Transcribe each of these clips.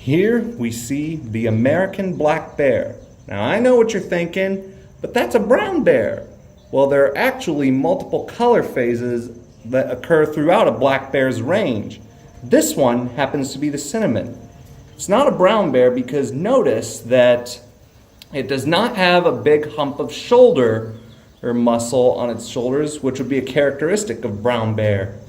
Here we see the American black bear. Now I know what you're thinking, but that's a brown bear. Well, there are actually multiple color phases that occur throughout a black bear's range. This one happens to be the cinnamon. It's not a brown bear because notice that it does not have a big hump of shoulder or muscle on its shoulders, which would be a characteristic of brown bear.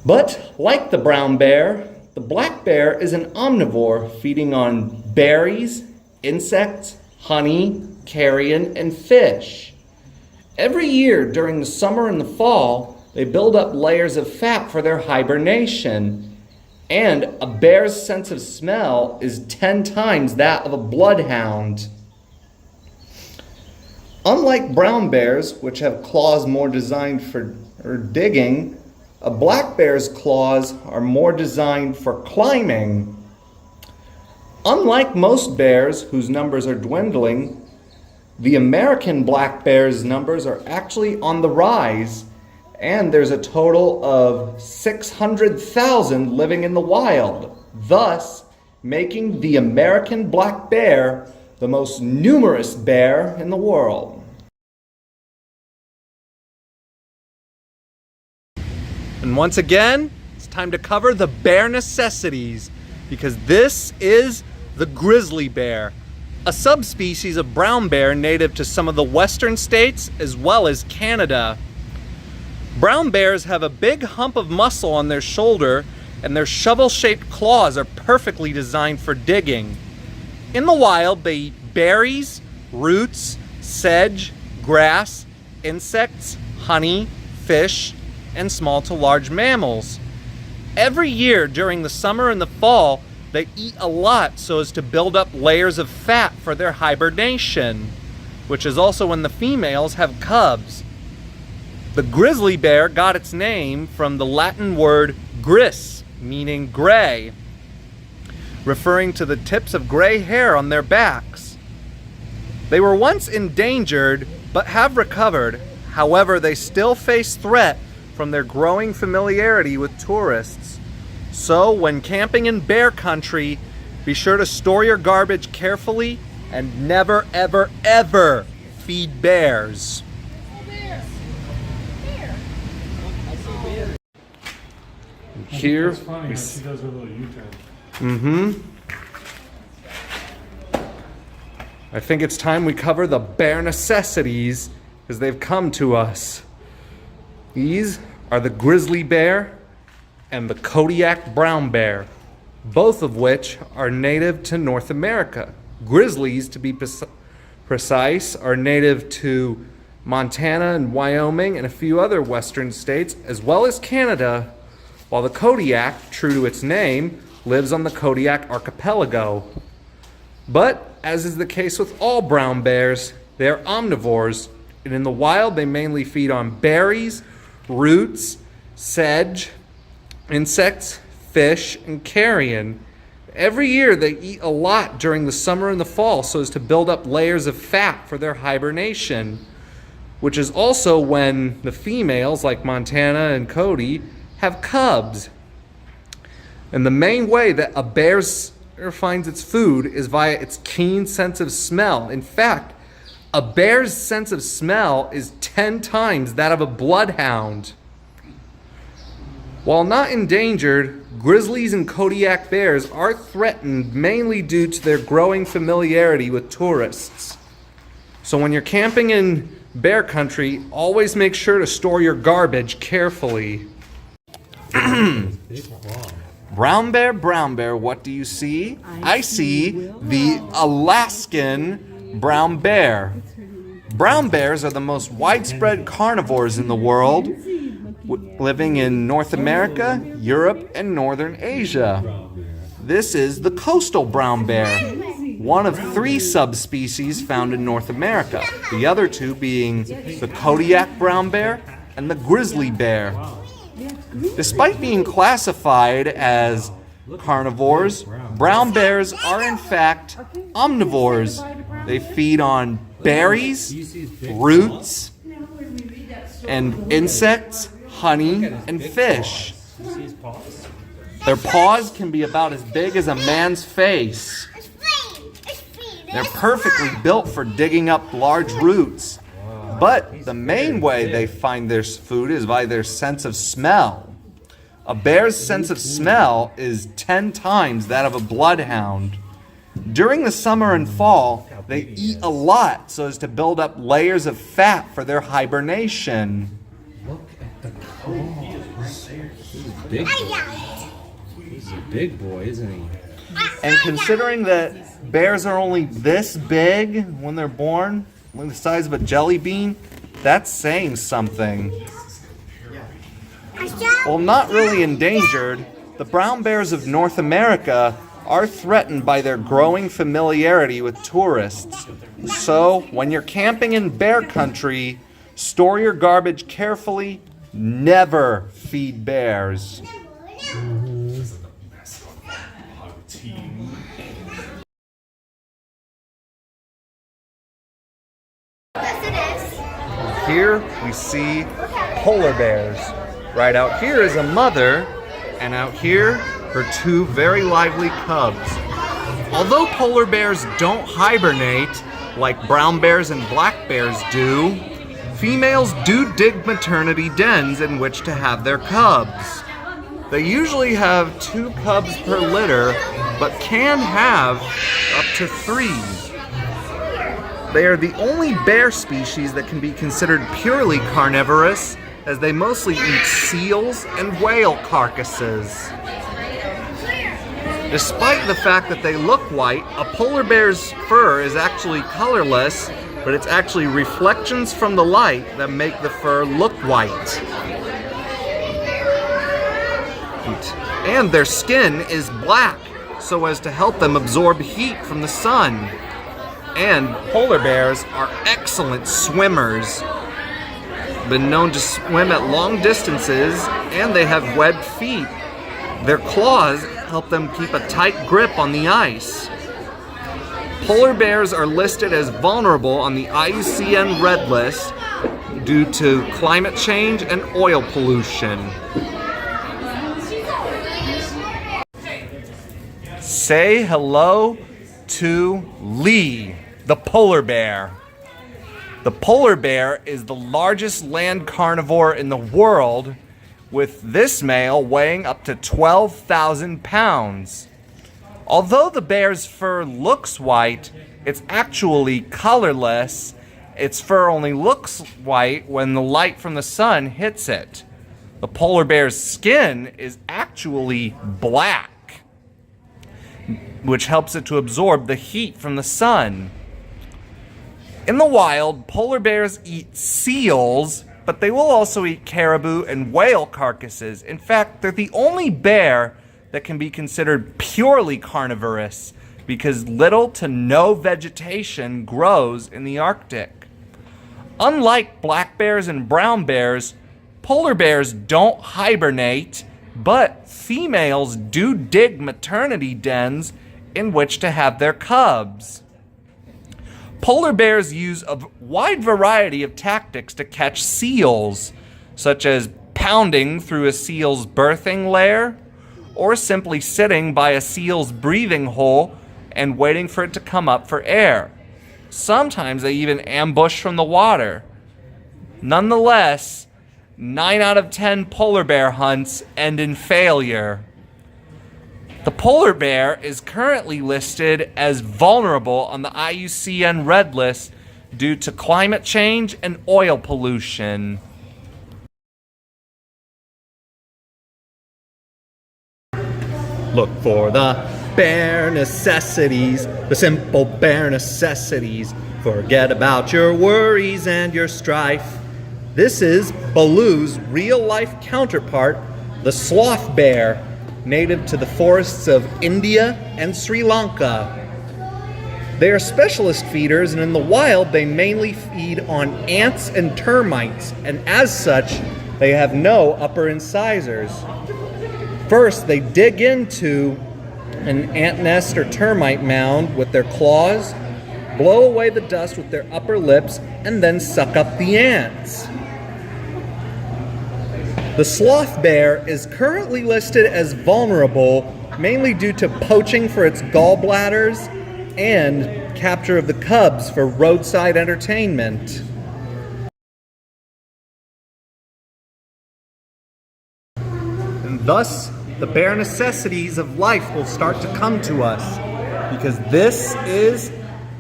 But like the brown bear, the black bear is an omnivore feeding on berries, insects, honey, carrion, and fish. Every year during the summer and the fall, they build up layers of fat for their hibernation. And a bear's sense of smell is 10 times that of a bloodhound. Unlike brown bears, which have claws more designed for digging, a black bear's claws are more designed for climbing. Unlike most bears, whose numbers are dwindling, the American black bear's numbers are actually on the rise, and there's a total of 600,000 living in the wild, thus making the American black bear the most numerous bear in the world. And once again, it's time to cover the bear necessities, because this is the grizzly bear, a subspecies of brown bear native to some of the western states as well as Canada. Brown bears have a big hump of muscle on their shoulder, and their shovel-shaped claws are perfectly designed for digging. In the wild, they eat berries, roots, sedge, grass, insects, honey, fish, and small to large mammals. Every year during the summer and the fall, they eat a lot so as to build up layers of fat for their hibernation, which is also when the females have cubs. The grizzly bear got its name from the Latin word gris, meaning gray, referring to the tips of gray hair on their backs. They were once endangered, but have recovered. However, they still face threat from their growing familiarity with tourists. So when camping in bear country, be sure to store your garbage carefully and never, ever, ever feed bears. Here it's funny how she does her little U-turn. I think it's time we cover the bear necessities as they've come to us. These are the grizzly bear and the Kodiak brown bear, both of which are native to North America. Grizzlies, to be precise, are native to Montana and Wyoming and a few other western states, as well as Canada, while the Kodiak, true to its name, lives on the Kodiak archipelago. But, as is the case with all brown bears, they are omnivores, and in the wild they mainly feed on berries, roots, sedge, insects, fish, and carrion. Every year they eat a lot during the summer and the fall so as to build up layers of fat for their hibernation, which is also when the females, like Montana and Cody, have cubs. And the main way that a bear finds its food is via its keen sense of smell. In fact, a bear's sense of smell is 10 times that of a bloodhound. While not endangered, grizzlies and Kodiak bears are threatened mainly due to their growing familiarity with tourists. So when you're camping in bear country, always make sure to store your garbage carefully. Brown bear, what do you see? I see the Alaskan brown bear. Brown bears are the most widespread carnivores in the world, living in North America, Europe, and Northern Asia. This is the coastal brown bear, one of 3 subspecies found in North America, the other 2 being the Kodiak brown bear and the grizzly bear. Despite being classified as carnivores, brown bears are in fact omnivores. They feed on berries, roots, and insects, honey, and fish. Their paws can be about as big as a man's face. They're perfectly built for digging up large roots. But the main way they find their food is by their sense of smell. A bear's sense of smell is 10 times that of a bloodhound. During the summer and fall, they eat a lot so as to build up layers of fat for their hibernation. Look at the claws. He's a big boy. He's a big boy, isn't he? And considering that bears are only this big when they're born, like the size of a jelly bean, that's saying something. While not really endangered, the brown bears of North America are threatened by their growing familiarity with tourists. So, when you're camping in bear country, store your garbage carefully. Never feed bears. Here we see polar bears. Right out here is a mother, and out here her 2 very lively cubs. Although polar bears don't hibernate like brown bears and black bears do, females do dig maternity dens in which to have their cubs. They usually have 2 cubs per litter, but can have up to 3. They are the only bear species that can be considered purely carnivorous, as they mostly eat seals and whale carcasses. Despite the fact that they look white, a polar bear's fur is actually colorless, but it's actually reflections from the light that make the fur look white. And their skin is black, so as to help them absorb heat from the sun. And polar bears are excellent swimmers. Been known to swim at long distances, and they have webbed feet. Their claws help them keep a tight grip on the ice. Polar bears are listed as vulnerable on the IUCN Red List due to climate change and oil pollution. Say hello to Lee, the polar bear. The polar bear is the largest land carnivore in the world, with this male weighing up to 12,000 pounds. Although the bear's fur looks white, it's actually colorless. Its fur only looks white when the light from the sun hits it. The polar bear's skin is actually black, which helps it to absorb the heat from the sun. In the wild, polar bears eat seals, but they will also eat caribou and whale carcasses. In fact, they're the only bear that can be considered purely carnivorous because little to no vegetation grows in the Arctic. Unlike black bears and brown bears, polar bears don't hibernate, but females do dig maternity dens in which to have their cubs. Polar bears use a wide variety of tactics to catch seals, such as pounding through a seal's birthing lair, or simply sitting by a seal's breathing hole and waiting for it to come up for air. Sometimes they even ambush from the water. Nonetheless, 9 out of 10 polar bear hunts end in failure. The polar bear is currently listed as vulnerable on the IUCN Red List due to climate change and oil pollution. Look for the bare necessities, the simple bare necessities. Forget about your worries and your strife. This is Baloo's real-life counterpart, the sloth bear, native to the forests of India and Sri Lanka. They are specialist feeders, and in the wild they mainly feed on ants and termites, and as such, they have no upper incisors. First, they dig into an ant nest or termite mound with their claws, blow away the dust with their upper lips, and then suck up the ants. The sloth bear is currently listed as vulnerable, mainly due to poaching for its gallbladders and capture of the cubs for roadside entertainment. And thus, the bare necessities of life will start to come to us, because this is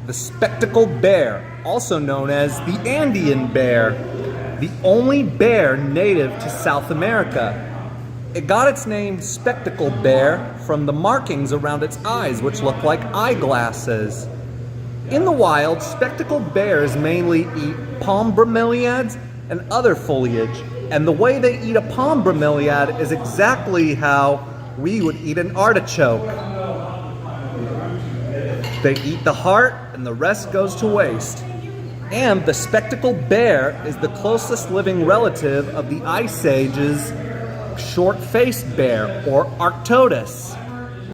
the spectacled bear, also known as the Andean bear, the only bear native to South America. It got its name spectacled bear from the markings around its eyes, which look like eyeglasses. In the wild, spectacled bears mainly eat palm bromeliads and other foliage, and the way they eat a palm bromeliad is exactly how we would eat an artichoke. They eat the heart and the rest goes to waste. And the spectacled bear is the closest living relative of the Ice Age's short-faced bear, or Arctodus.